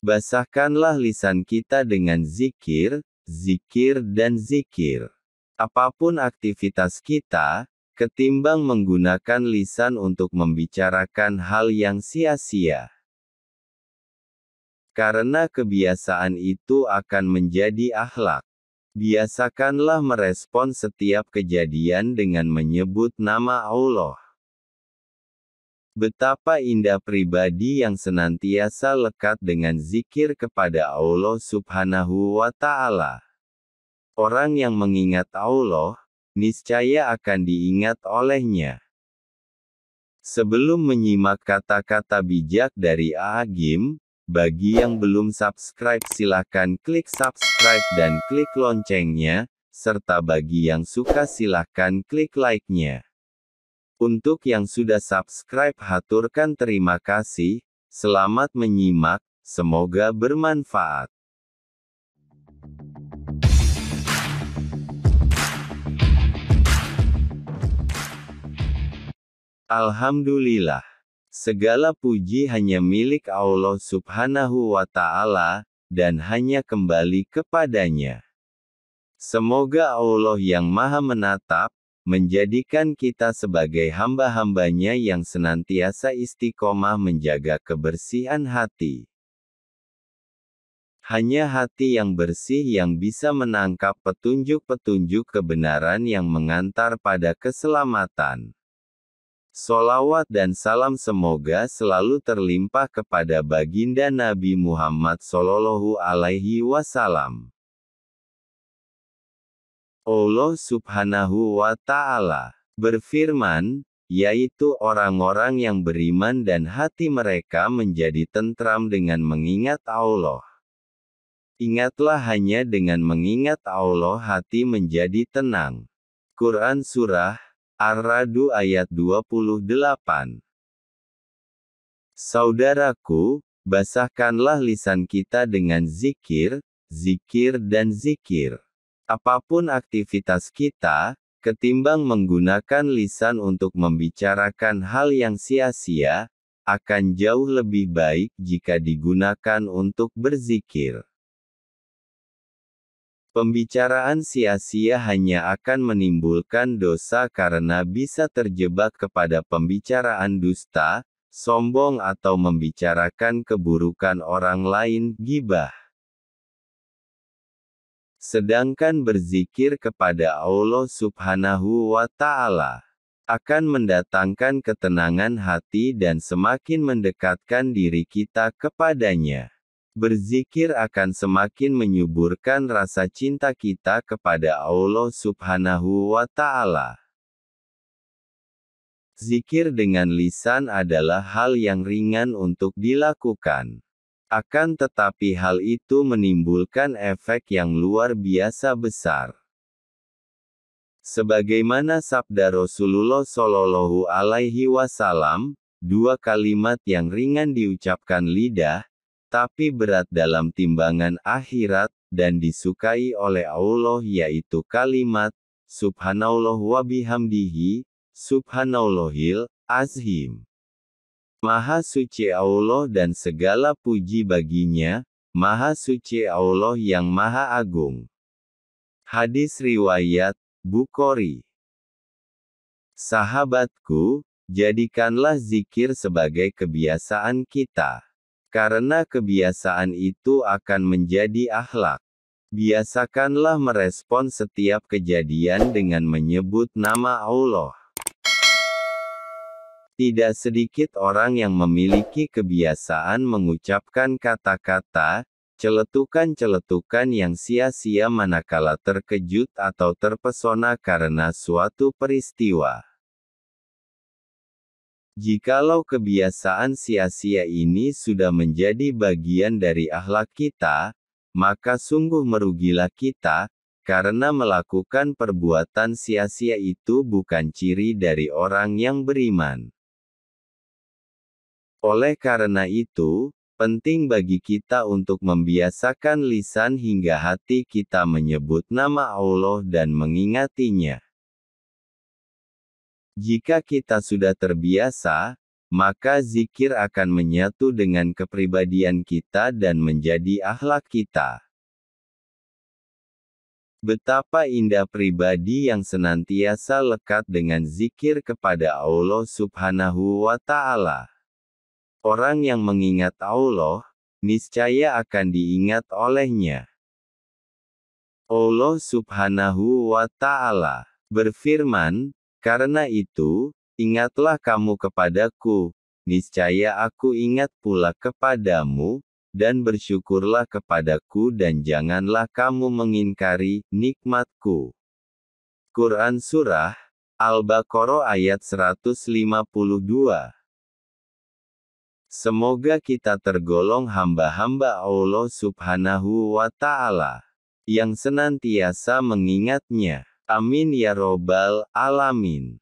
Basahkanlah lisan kita dengan zikir, zikir dan zikir. Apapun aktivitas kita, ketimbang menggunakan lisan untuk membicarakan hal yang sia-sia. Karena kebiasaan itu akan menjadi akhlak. Biasakanlah merespon setiap kejadian dengan menyebut nama Allah. Betapa indah pribadi yang senantiasa lekat dengan zikir kepada Allah Subhanahu wa Ta'ala. Orang yang mengingat Allah, niscaya akan diingat olehnya. Sebelum menyimak kata-kata bijak dari Agim, bagi yang belum subscribe silahkan klik subscribe dan klik loncengnya, serta bagi yang suka silahkan klik like-nya. Untuk yang sudah subscribe haturkan terima kasih, selamat menyimak, semoga bermanfaat. Alhamdulillah. Segala puji hanya milik Allah Subhanahu wa Ta'ala, dan hanya kembali kepadanya. Semoga Allah yang Maha Menatap, menjadikan kita sebagai hamba-hambanya yang senantiasa istiqomah menjaga kebersihan hati. Hanya hati yang bersih yang bisa menangkap petunjuk-petunjuk kebenaran yang mengantar pada keselamatan. Sholawat dan salam semoga selalu terlimpah kepada baginda Nabi Muhammad Shallallahu Alaihi Wasallam. Allah Subhanahu wa Ta'ala berfirman, yaitu orang-orang yang beriman dan hati mereka menjadi tentram dengan mengingat Allah. Ingatlah hanya dengan mengingat Allah hati menjadi tenang. Quran Surah Ar-Ra'd ayat 28. Saudaraku, basahkanlah lisan kita dengan zikir, zikir dan zikir. Apapun aktivitas kita, ketimbang menggunakan lisan untuk membicarakan hal yang sia-sia, akan jauh lebih baik jika digunakan untuk berzikir. Pembicaraan sia-sia hanya akan menimbulkan dosa karena bisa terjebak kepada pembicaraan dusta, sombong atau membicarakan keburukan orang lain, ghibah. Sedangkan berzikir kepada Allah Subhanahu wa Ta'ala akan mendatangkan ketenangan hati dan semakin mendekatkan diri kita kepadanya. Berzikir akan semakin menyuburkan rasa cinta kita kepada Allah Subhanahu wa Ta'ala. Zikir dengan lisan adalah hal yang ringan untuk dilakukan. Akan tetapi hal itu menimbulkan efek yang luar biasa besar. Sebagaimana sabda Rasulullah Shallallahu Alaihi Wasallam, dua kalimat yang ringan diucapkan lidah, tapi berat dalam timbangan akhirat, dan disukai oleh Allah yaitu kalimat, Subhanallah wa bihamdihi, Subhanallahil azim. Maha suci Allah dan segala puji baginya, Maha suci Allah yang Maha Agung. Hadis riwayat Bukhari. Sahabatku, jadikanlah zikir sebagai kebiasaan kita. Karena kebiasaan itu akan menjadi akhlak. Biasakanlah merespon setiap kejadian dengan menyebut nama Allah. Tidak sedikit orang yang memiliki kebiasaan mengucapkan kata-kata, celetukan-celetukan yang sia-sia manakala terkejut atau terpesona karena suatu peristiwa. Jikalau kebiasaan sia-sia ini sudah menjadi bagian dari akhlak kita, maka sungguh merugilah kita, karena melakukan perbuatan sia-sia itu bukan ciri dari orang yang beriman. Oleh karena itu, penting bagi kita untuk membiasakan lisan hingga hati kita menyebut nama Allah dan mengingatinya. Jika kita sudah terbiasa, maka zikir akan menyatu dengan kepribadian kita dan menjadi akhlak kita. Betapa indah pribadi yang senantiasa lekat dengan zikir kepada Allah Subhanahu wa Ta'ala. Orang yang mengingat Allah, niscaya akan diingat olehnya. Allah Subhanahu wa Ta'ala berfirman, "Karena itu, ingatlah kamu kepadaku, niscaya aku ingat pula kepadamu, dan bersyukurlah kepadaku dan janganlah kamu mengingkari nikmatku." Quran Surah Al-Baqarah ayat 152. Semoga kita tergolong hamba-hamba Allah Subhanahu wa Ta'ala yang senantiasa mengingatnya. Amin ya robbal alamin.